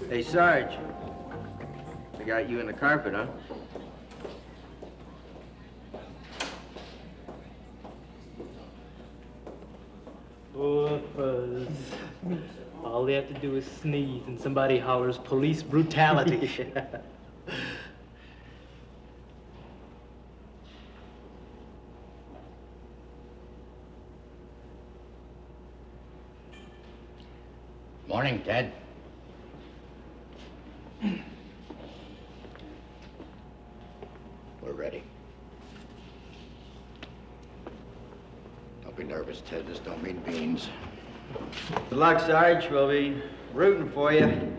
Hey, Sarge. I got you in the carpet, huh? Oh, Fuzz. All they have to do is sneeze and somebody hollers police brutality. Morning, Ted. We're ready. Don't be nervous, Ted. This don't mean beans. Good luck, Sarge. We'll be rooting for you.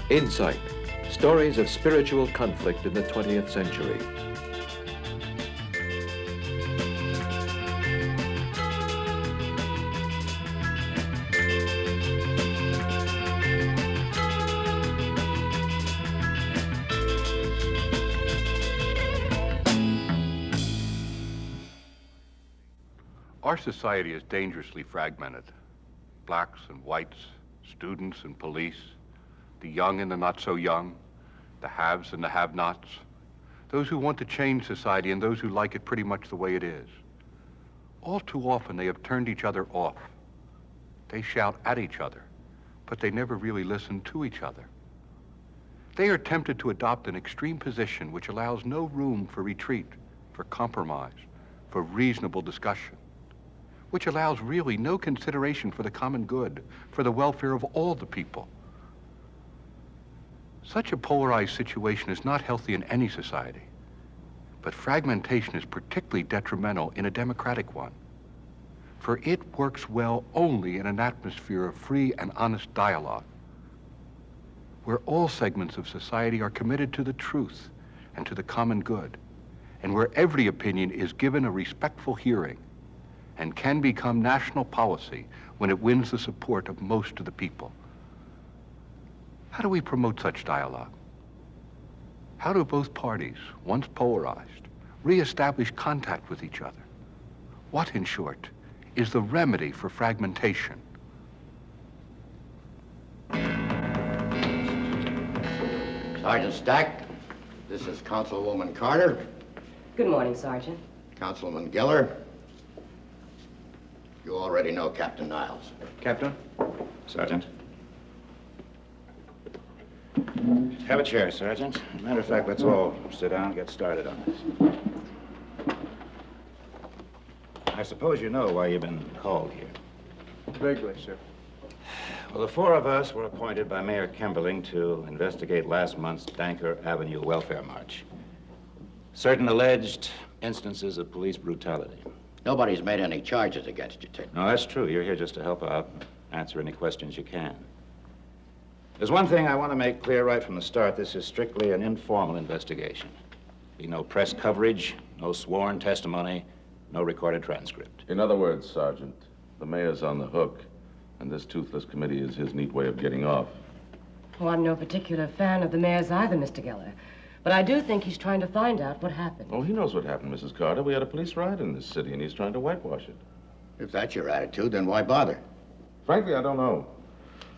Insight. Stories of spiritual conflict in the 20th century. Our society is dangerously fragmented. Blacks and whites, students and police, the young and the not so young, the haves and the have-nots, those who want to change society and those who like it pretty much the way it is. All too often they have turned each other off. They shout at each other, but they never really listen to each other. They are tempted to adopt an extreme position which allows no room for retreat, for compromise, for reasonable discussion, which allows really no consideration for the common good, for the welfare of all the people. Such a polarized situation is not healthy in any society, but fragmentation is particularly detrimental in a democratic one, for it works well only in an atmosphere of free and honest dialogue, where all segments of society are committed to the truth and to the common good, and where every opinion is given a respectful hearing and can become national policy when it wins the support of most of the people. How do we promote such dialogue? How do both parties, once polarized, reestablish contact with each other? What, in short, is the remedy for fragmentation? Sgt Stack, this is Councilwoman Carter. Good morning, Sergeant. Councilman Geller. You already know Captain Niles. Captain? Sergeant. Have a chair, Sergeant. Matter of fact, let's all sit down and get started on this. I suppose you know why you've been called here. Vaguely, sir. Well, the four of us were appointed by Mayor Kimberling to investigate last month's Danker Avenue welfare march. Certain alleged instances of police brutality. Nobody's made any charges against you, Ted. No, that's true. You're here just to help out, answer any questions you can. There's one thing I want to make clear right from the start. This is strictly an informal investigation. Be no press coverage, no sworn testimony, no recorded transcript. In other words, Sergeant, the mayor's on the hook, and this toothless committee is his neat way of getting off. Well, I'm no particular fan of the mayor's either, Mr. Geller. But I do think he's trying to find out what happened. Oh, he knows what happened, Mrs. Carter. We had a police riot in this city, and he's trying to whitewash it. If that's your attitude, then why bother? Frankly, I don't know.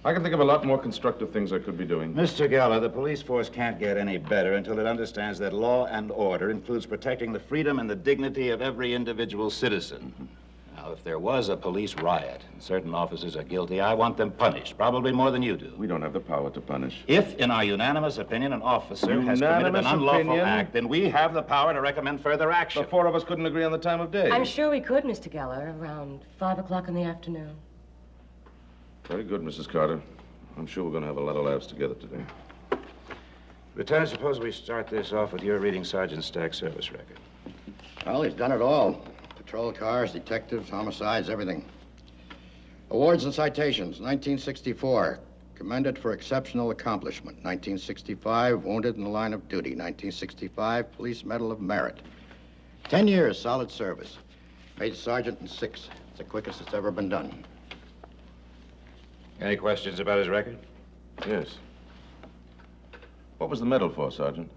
I can think of a lot more constructive things I could be doing. Mr. Geller, the police force can't get any better until it understands that law and order includes protecting the freedom and the dignity of every individual citizen. Now, if there was a police riot and certain officers are guilty, I want them punished, probably more than you do. We don't have the power to punish. If, in our unanimous opinion, an officer has committed an unlawful act, then we have the power to recommend further action. The four of us couldn't agree on the time of day. I'm sure we could, Mr. Geller, around 5 o'clock in the afternoon. Very good, Mrs. Carter. I'm sure we're going to have a lot of laughs together today. Lieutenant, suppose we start this off with your reading Sgt Stack's service record. Well, he's done it all. Patrol cars, detectives, homicides, everything. Awards and citations, 1964. Commended for exceptional accomplishment. 1965, wounded in the line of duty. 1965, Police Medal of Merit. 10 years solid service. Made sergeant in 6. It's the quickest it's ever been done. Any questions about his record? Yes. What was the medal for, Sergeant?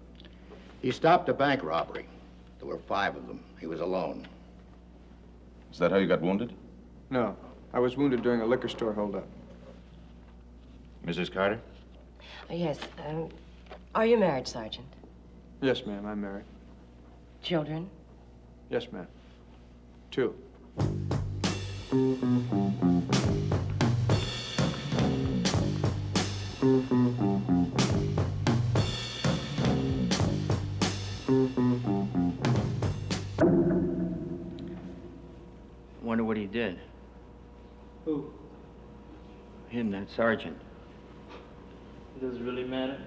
He stopped a bank robbery. There were 5 of them. He was alone. Is that how you got wounded? No, I was wounded during a liquor store holdup. Mrs. Carter? Yes. Are you married, Sergeant? Yes, ma'am, I'm married. Children? Yes, ma'am. 2. Wonder what he did. Who? Him, that sergeant. Does it really matter?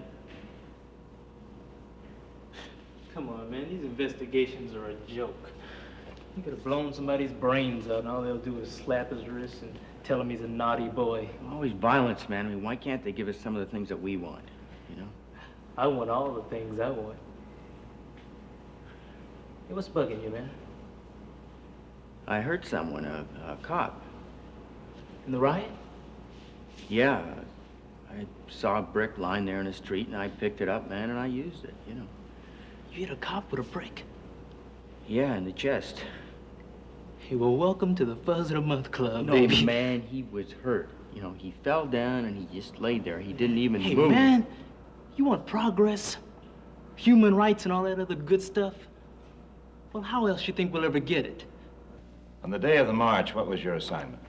Come on, man. These investigations are a joke. You could have blown somebody's brains out, and all they'll do is slap his wrist and tell him he's a naughty boy. Always violence, man. I mean, why can't they give us some of the things that we want, you know? I want all the things I want. Hey, what's bugging you, man? I heard someone, a cop. In the riot? Yeah. I saw a brick lying there in the street, and I picked it up, man, and I used it, you know. You hit a cop with a brick? Yeah, in the chest. Hey, well, welcome to the Fuzz of the Month Club, No, baby. man, he was hurt. You know, he fell down, and he just laid there. He didn't even Hey, move. man, you want progress, human rights, and all that other good stuff? Well, how else you think we'll ever get it? On the day of the march, what was your assignment?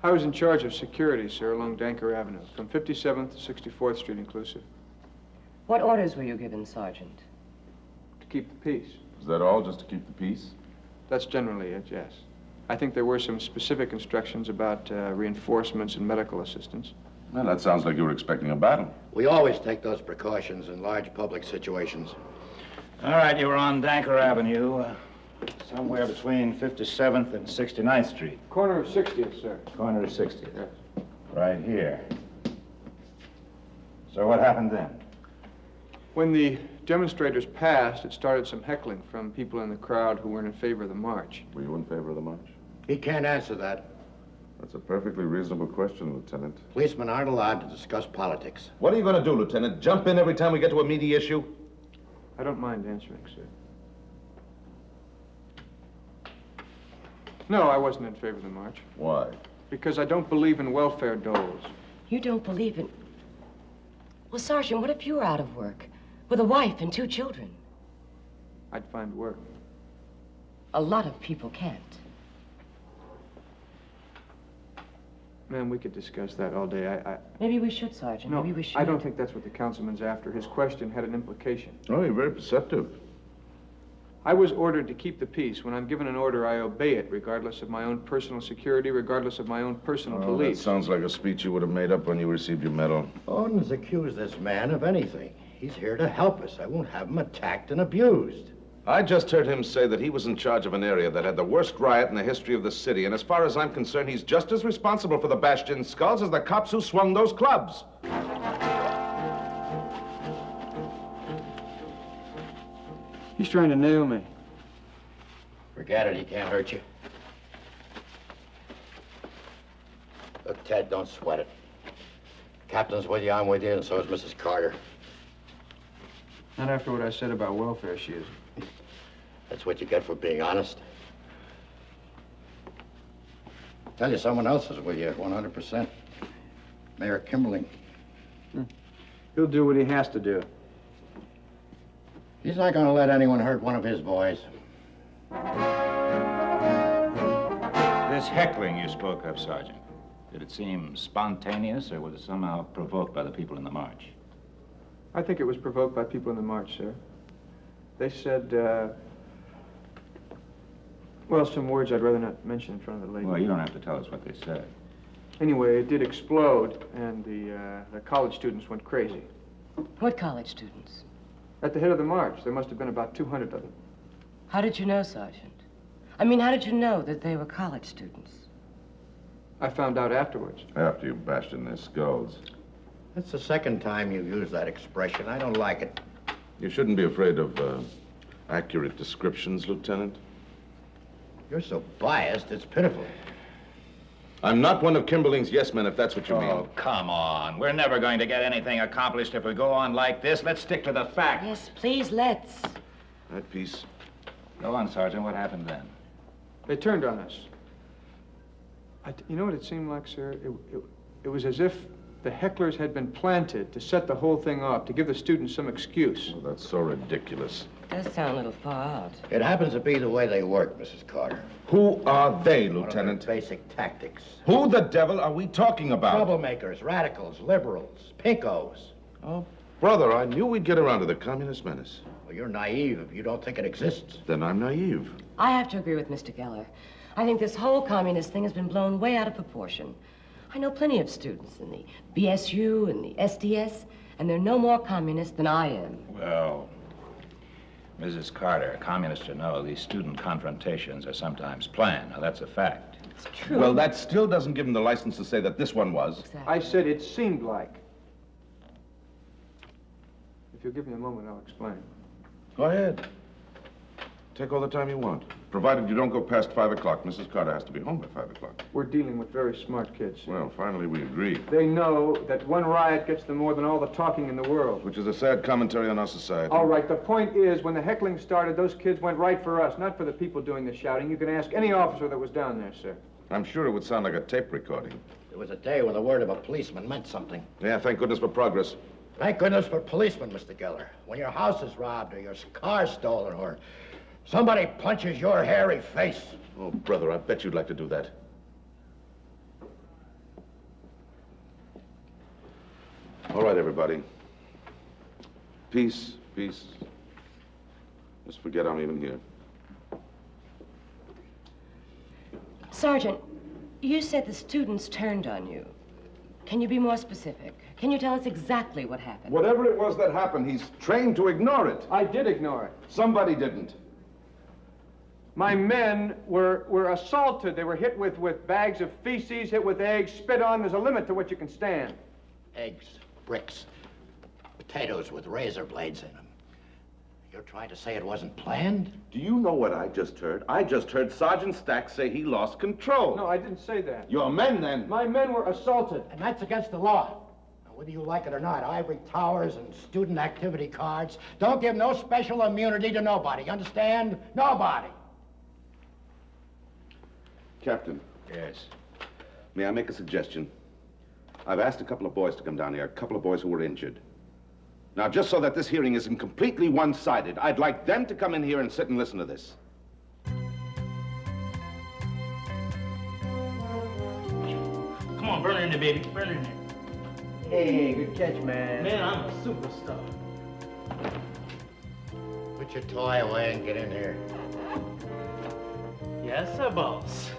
I was in charge of security, sir, along Danker Avenue, from 57th to 64th Street inclusive, What orders were you given, Sergeant? to keep the peace. Is that all, just to keep the peace? That's generally it, yes. I think there were some specific instructions about reinforcements and medical assistance. Well, that sounds like you were expecting a battle. We always take those precautions in large public situations. All right, you were on Danker Avenue, somewhere between 57th and 69th Street. Corner of 60th, sir. Corner of 60th. Yes. Right here. So what happened then? When the demonstrators passed, it started some heckling from people in the crowd who weren't in favor of the march. Were you in favor of the march? He can't answer that. That's a perfectly reasonable question, Lieutenant. Policemen aren't allowed to discuss politics. What are you going to do, Lieutenant? Jump in every time we get to a meaty issue? I don't mind answering, sir. No, I wasn't in favor of the march. Why? Because I don't believe in welfare doles. You don't believe in... Well, Sergeant, what if you were out of work with a wife and 2 children? I'd find work. A lot of people can't. Ma'am, we could discuss that all day. Maybe we should, Sergeant. No, Maybe we should. I don't think that's what the councilman's after. His question had an implication. Oh, you're very perceptive. I was ordered to keep the peace. When I'm given an order, I obey it, regardless of my own personal security, regardless of my own personal Oh, that beliefs. sounds like a speech you would have made up when you received your medal. Odin's accused this man of anything. He's here to help us. I won't have him attacked and abused. I just heard him say that he was in charge of an area that had the worst riot in the history of the city, and as far as I'm concerned, he's just as responsible for the bashed-in skulls as the cops who swung those clubs. He's trying to nail me. Forget it. He can't hurt you. Look, Ted, don't sweat it. Captain's with you, I'm with you, and so is Mrs. Carter. Not after what I said about welfare, she isn't. That's what you get for being honest. Tell you, someone else is with you, 100%. Mayor Kimberling. He'll do what he has to do. He's not going to let anyone hurt one of his boys. This heckling you spoke of, Sergeant, did it seem spontaneous, or was it somehow provoked by the people in the march? I think it was provoked by people in the march, sir. They said, well, some words I'd rather not mention in front of the lady. Well, you don't have to tell us what they said. Anyway, it did explode, and the college students went crazy. What college students? At the head of the march, there must have been about 200 of them. How did you know, Sergeant? I mean, how did you know that they were college students? I found out afterwards. After you bashed in their skulls. That's the second time you've used that expression. I don't like it. You shouldn't be afraid of accurate descriptions, Lieutenant. You're so biased, it's pitiful. I'm not one of Kimberling's yes men, if that's what you mean. Oh, come on. We're never going to get anything accomplished if we go on like this. Let's stick to the facts. Yes, please, let's. That piece. Go on, Sergeant. What happened then? They turned on us. You know what it seemed like, sir? It was as if the hecklers had been planted to set the whole thing off, to give the students some excuse. Well, that's so ridiculous. Does sound a little far out. It happens to be the way they work, Mrs. Carter. Who are they, One of Lieutenant? their basic tactics. Who the devil are we talking about? Troublemakers, radicals, liberals, pinkos. Oh, brother, I knew we'd get around to the communist menace. Well, you're naive if you don't think it exists. Then I'm naive. I have to agree with Mr. Geller. I think this whole communist thing has been blown way out of proportion. I know plenty of students in the BSU and the SDS, and they're no more communist than I am. Well, Mrs. Carter, communist or no, these student confrontations are sometimes planned. Now, that's a fact. It's true. Well, that still doesn't give him the license to say that this one was. Exactly. I said it seemed like. If you'll give me a moment, I'll explain. Go ahead. Take all the time you want. Provided you don't go past 5 o'clock. Mrs. Carter has to be home by 5 o'clock. We're dealing with very smart kids. Well, finally we agree. They know that one riot gets them more than all the talking in the world. Which is a sad commentary on our society. All right, the point is, when the heckling started, those kids went right for us, not for the people doing the shouting. You can ask any officer that was down there, sir. I'm sure it would sound like a tape recording. There was a day when the word of a policeman meant something. Yeah, thank goodness for progress. Thank goodness for policemen, Mr. Geller. When your house is robbed or your car stolen or somebody punches your hairy face. Oh, brother, I bet you'd like to do that. All right, everybody. Peace, peace. Just forget I'm even here. Sergeant, you said the students turned on you. Can you be more specific? Can you tell us exactly what happened? Whatever it was that happened, he's trained to ignore it. I did ignore it. Somebody didn't. My men were assaulted. They were hit with bags of feces, hit with eggs, spit on. There's a limit to what you can stand. Eggs, bricks, potatoes with razor blades in them. You're trying to say it wasn't planned? Do you know what I just heard? I just heard Sgt Stack say he lost control. No, I didn't say that. Your men, then. My men were assaulted. And that's against the law. Now, whether you like it or not, ivory towers and student activity cards don't give no special immunity to nobody. You understand? Nobody. Captain, Yes. may I make a suggestion? I've asked a couple of boys to come down here, a couple of boys who were injured. Now, just so that this hearing isn't completely one-sided, I'd like them to come in here and sit and listen to this. Come on, burn her in there, baby. Burn her in there. Hey, good catch, man. Man, I'm a superstar. Put your toy away and get in here. Yes, sir, boss.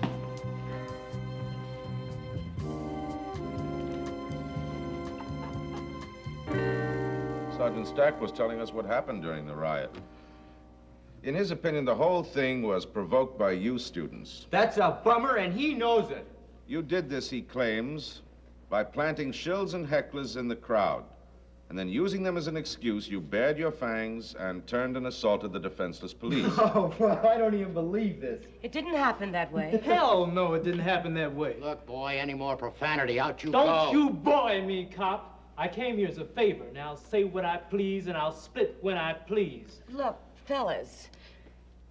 Sgt Stack was telling us what happened during the riot. In his opinion, the whole thing was provoked by you students. That's a bummer, and he knows it. You did this, he claims, by planting shills and hecklers in the crowd. And then using them as an excuse, you bared your fangs and turned and assaulted the defenseless police. Oh, well, I don't even believe this. It didn't happen that way. Hell no, it didn't happen that way. Look, boy, any more profanity, out you Don't go. you boy me, cop. I came here as a favor. Now I'll say what I please and I'll split when I please. Look, fellas,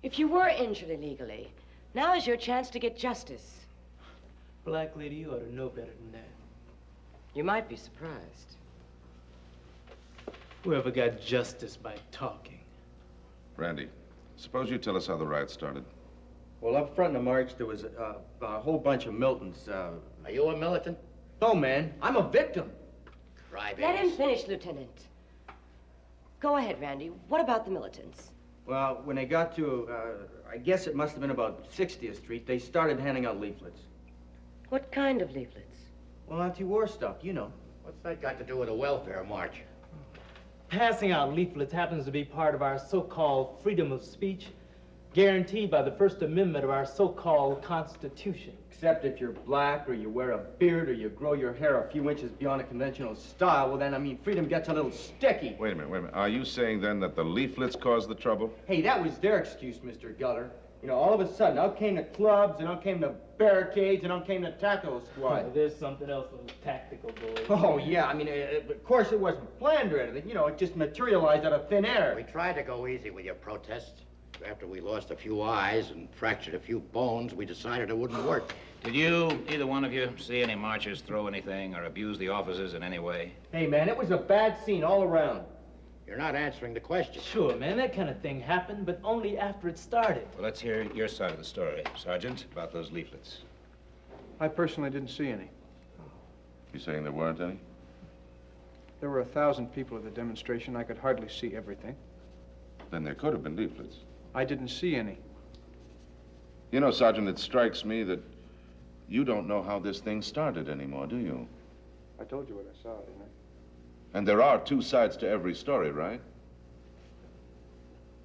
if you were injured illegally, now is your chance to get justice. Black lady, you ought to know better than that. You might be surprised. Whoever got justice by talking. Randy, suppose you tell us how the riot started. Well, up front in the march, there was a whole bunch of Miltons. Are you a militant? No, man, I'm a victim. Crybabies. Let him finish, Lieutenant. Go ahead, Randy. What about the militants? Well, when they got to, I guess it must have been about 60th Street, they started handing out leaflets. What kind of leaflets? Well, anti-war stuff, you know. What's that got to do with a welfare march? Passing out leaflets happens to be part of our so-called freedom of speech, guaranteed by the First Amendment of our so-called Constitution. Except if you're black, or you wear a beard, or you grow your hair a few inches beyond a conventional style, well then, I mean, freedom gets a little sticky. Wait a minute. Are you saying then that the leaflets caused the trouble? Hey, that was their excuse, Mr. Geller. You know, all of a sudden, out came the clubs, and out came the barricades, and out came the taco squad. There's something else that was tactical, boy. Oh, yeah, I mean, of course it wasn't planned or anything. You know, it just materialized out of thin air. We tried to go easy with your protests. after we lost a few eyes and fractured a few bones, we decided it wouldn't work. Did you, either one of you, see any marchers throw anything or abuse the officers in any way? Hey, man, it was a bad scene all around. You're not answering the question. Sure, man, that kind of thing happened, but only after it started. Well, let's hear your side of the story, Sergeant, about those leaflets. I personally didn't see any. You saying there weren't any? There were 1,000 people at the demonstration. I could hardly see everything. Then there could have been leaflets. I didn't see any. You know, Sergeant, it strikes me that you don't know how this thing started anymore, do you? I told you what I saw, didn't I? And there are two sides to every story, right?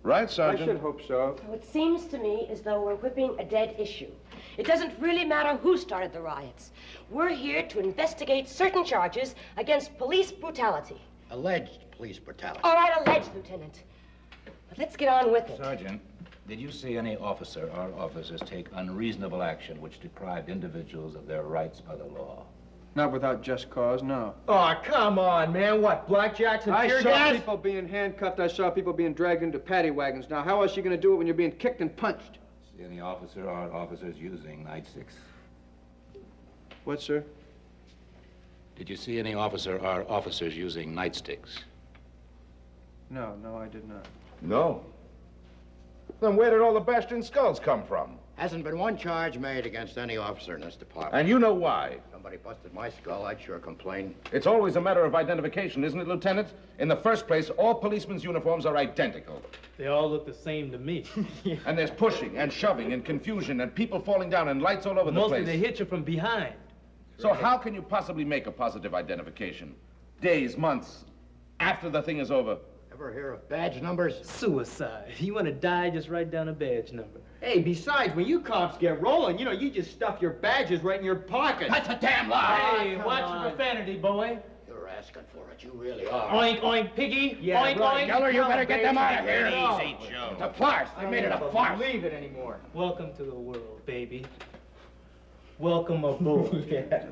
Right, Sergeant? I should hope so. So it seems to me as though we're whipping a dead issue. It doesn't really matter who started the riots. We're here to investigate certain charges against police brutality. Alleged police brutality. All right, alleged, Lieutenant. But let's get on with it. Sergeant, did you see any officer or officers take unreasonable action which deprived individuals of their rights by the law? Not without just cause, no. Oh, come on, man. What, blackjacks and I tear saw gas? people being handcuffed. I saw people being dragged into paddy wagons. Now, how else are you going to do it when you're being kicked and punched? See any officer or officers using nightsticks? What, sir? Did you see any officer or officers using nightsticks? No, I did not. No. Then where did all the bashed in skulls come from? Hasn't been one charge made against any officer in this department. And you know why. Somebody busted my skull, I'd sure complain. It's always a matter of identification, isn't it, Lieutenant? In the first place, all policemen's uniforms are identical. They all look the same to me. And there's pushing and shoving and confusion and people falling down and lights all over the Mostly place. they hit you from behind. So how can you possibly make a positive identification? Days, months, after the thing is over. Ever hear of badge numbers? Suicide. You want to die, just write down a badge number. Hey, besides, when you cops get rolling, you just stuff your badges right in your pockets. That's a damn lie! Hey, watch your profanity, boy. You're asking for it, you really are. Oink, oink, piggy. Yeah, oink, right. oink. Geller, you better get them out of here. Easy, Joe. It's a farce. They made it a farce. Believe it anymore. Welcome to the world, baby. Welcome aboard. Yeah.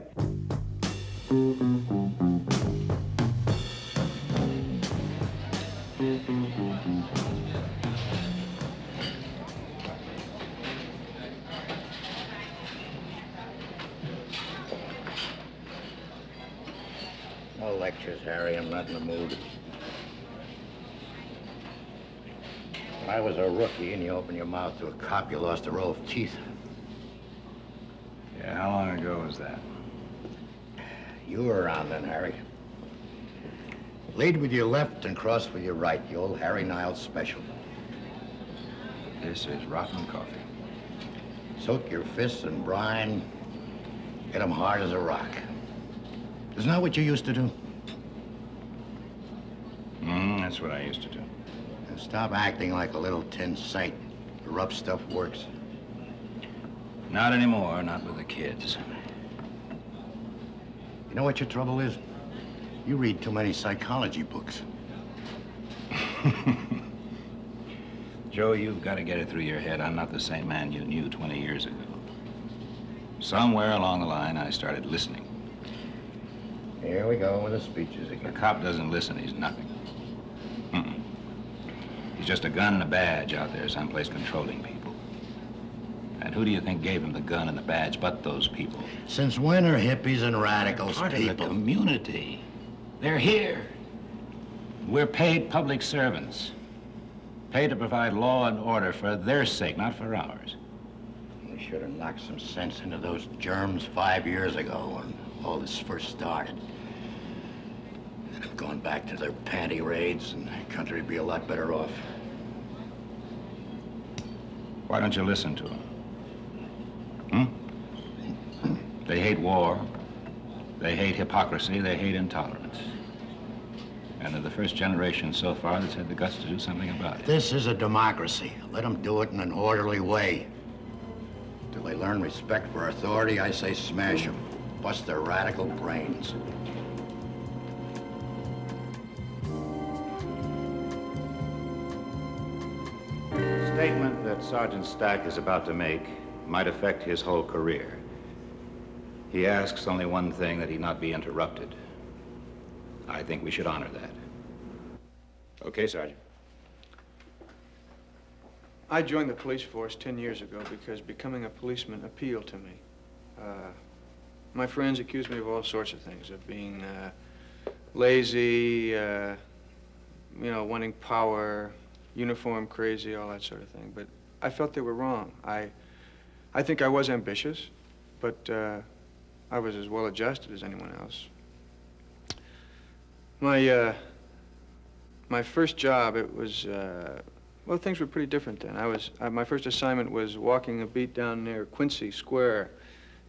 No lectures, Harry. I'm not in the mood. When I was a rookie and you opened your mouth to a cop, you lost a row of teeth. Yeah, how long ago was that? You were around then, Harry. Lead with your left and cross with your right. The old Harry Niles special. This is rotten coffee. Soak your fists in brine. Hit 'em hard as a rock. Isn't that what you used to do? That's what I used to do. And stop acting like a little tin saint. The rough stuff works. Not anymore, not with the kids. You know what your trouble is? You read too many psychology books. Joe, you've got to get it through your head. I'm not the same man you knew 20 years ago. Somewhere along the line, I started listening. Here we go with the speeches The again. cop doesn't listen, he's nothing. He's just a gun and a badge out there someplace controlling people. And who do you think gave him the gun and the badge but those people? Since when are hippies and radicals Part of the people? community. They're here. We're paid public servants. Paid to provide law and order for their sake, not for ours. We should have knocked some sense into those germs 5 years ago when all this first started. They'd have gone back to their panty raids and the country would be a lot better off. Why don't you listen to them? They hate war. They hate hypocrisy. They hate intolerance. And they're the first generation so far that's had the guts to do something about it. This is a democracy. Let them do it in an orderly way. Till they learn respect for authority, I say smash them. Bust their radical brains. The statement that Sgt Stack is about to make might affect his whole career. He asks only one thing, that he not be interrupted. I think we should honor that. Okay, Sergeant. I joined the police force 10 years ago because becoming a policeman appealed to me. My friends accused me of all sorts of things, of being lazy, you know, wanting power, uniform crazy, all that sort of thing. But I felt they were wrong. I think I was ambitious, but I was as well adjusted as anyone else. My first job, it was, well, things were pretty different then. My first assignment was walking a beat down near Quincy Square,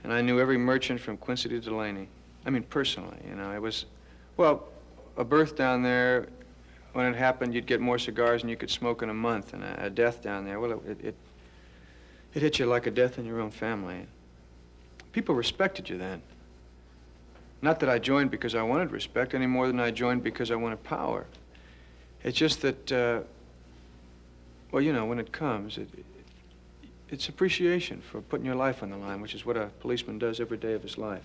and I knew every merchant from Quincy to Delaney. I mean, personally, you know. It was, well, a birth down there, when it happened, you'd get more cigars than you could smoke in a month, and a death down there, well, it hit you like a death in your own family. People respected you then. Not that I joined because I wanted respect any more than I joined because I wanted power. It's just that, well, you know, when it comes, it's appreciation for putting your life on the line, which is what a policeman does every day of his life.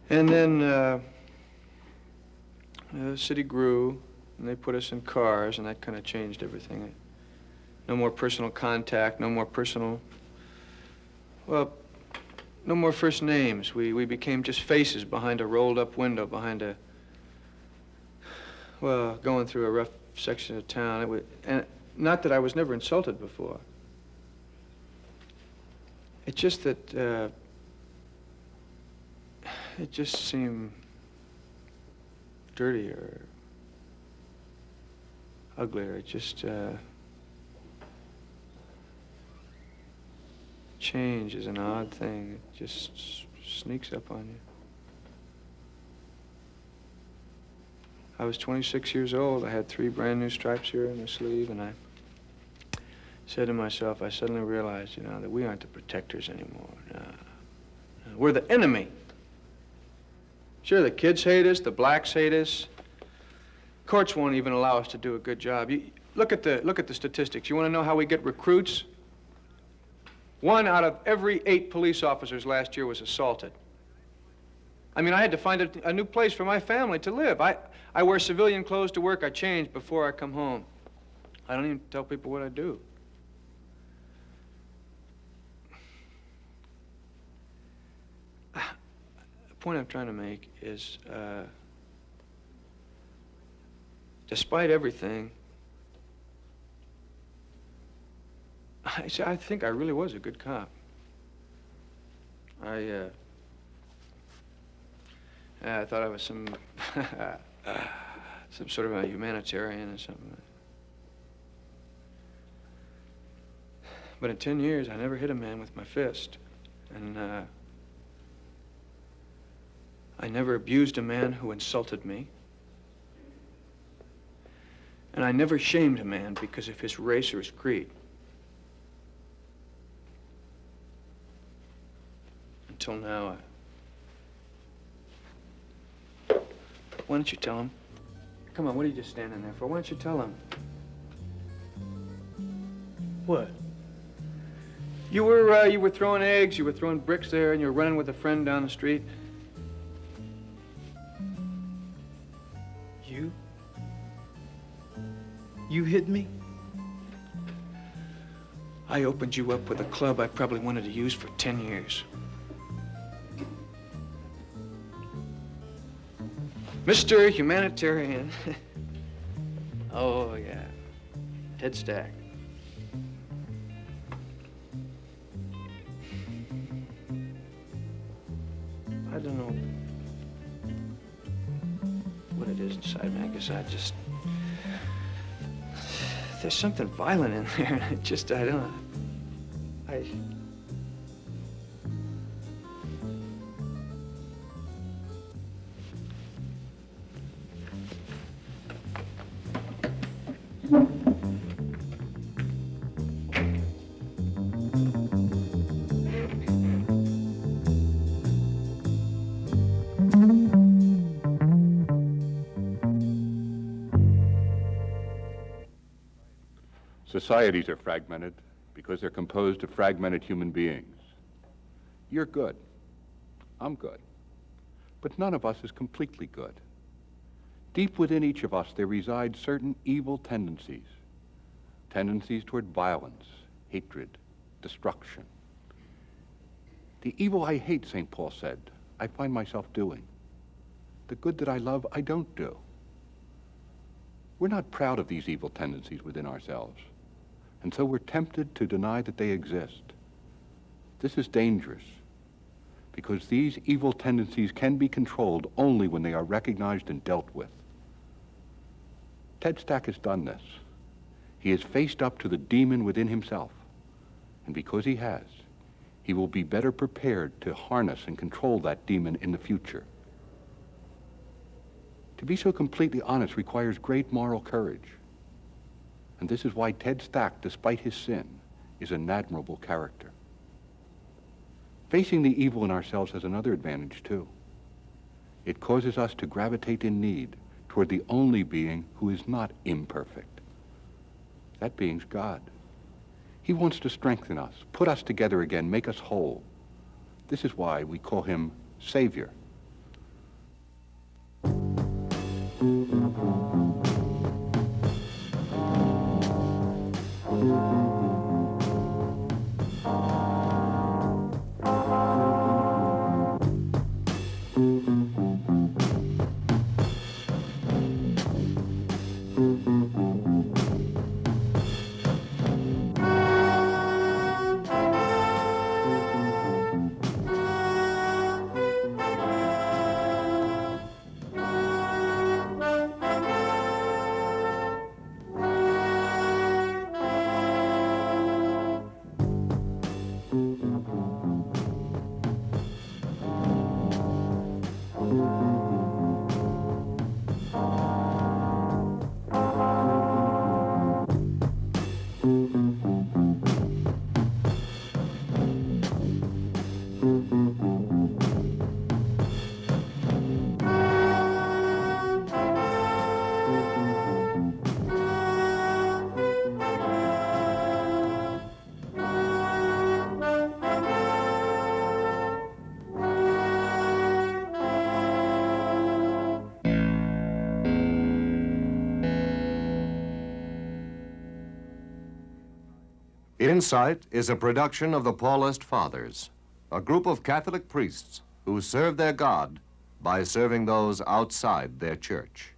And then the city grew, and they put us in cars, and that kind of changed everything. No more personal contact, no more personal, well, no more first names. We became just faces behind a rolled-up window, behind a, well, going through a rough section of town. And not that I was never insulted before. It's just that it just seemed dirtier, uglier. It just change is an odd thing. It just sneaks up on you. I was 26 years old. I had 3 brand new stripes here in the sleeve, and I said to myself, I suddenly realized, you know, that we aren't the protectors anymore. No. We're the enemy. Sure, the kids hate us, the blacks hate us. Courts won't even allow us to do a good job. Look at the statistics. You want to know how we get recruits? 1 out of every 8 police officers last year was assaulted. I mean, I had to find a new place for my family to live. I wear civilian clothes to work. I change before I come home. I don't even tell people what I do. The point I'm trying to make is, despite everything, I think I really was a good cop. I thought I was some sort of a humanitarian or something. But in 10 years, I never hit a man with my fist. And I never abused a man who insulted me. And I never shamed a man because of his race or his creed. Until now, why don't you tell him? Come on, what are you just standing there for? Why don't you tell him? What? You were throwing eggs, you were throwing bricks there, and you were running with a friend down the street. You hit me? I opened you up with a club I probably wanted to use for 10 years. Mr. Humanitarian. Oh, yeah. Ted Stack. I don't know what it is inside me. I guess I just... There's something violent in there, and I don't know. Societies are fragmented because they're composed of fragmented human beings. You're good. I'm good. But none of us is completely good. Deep within each of us, there reside certain evil tendencies. tendencies toward violence, hatred, destruction. The evil I hate, St. Paul said, I find myself doing. The good that I love, I don't do. We're not proud of these evil tendencies within ourselves, and so we're tempted to deny that they exist. This is dangerous, because these evil tendencies can be controlled only when they are recognized and dealt with. Ted Stack has done this. He has faced up to the demon within himself, and because he has, he will be better prepared to harness and control that demon in the future. To be so completely honest requires great moral courage, and this is why Ted Stack, despite his sin, is an admirable character. Facing the evil in ourselves has another advantage, too. It causes us to gravitate in need toward the only being who is not imperfect. That being's God. He wants to strengthen us, put us together again, make us whole. This is why we call him Savior. Insight is a production of the Paulist Fathers, a group of Catholic priests who serve their God by serving those outside their church.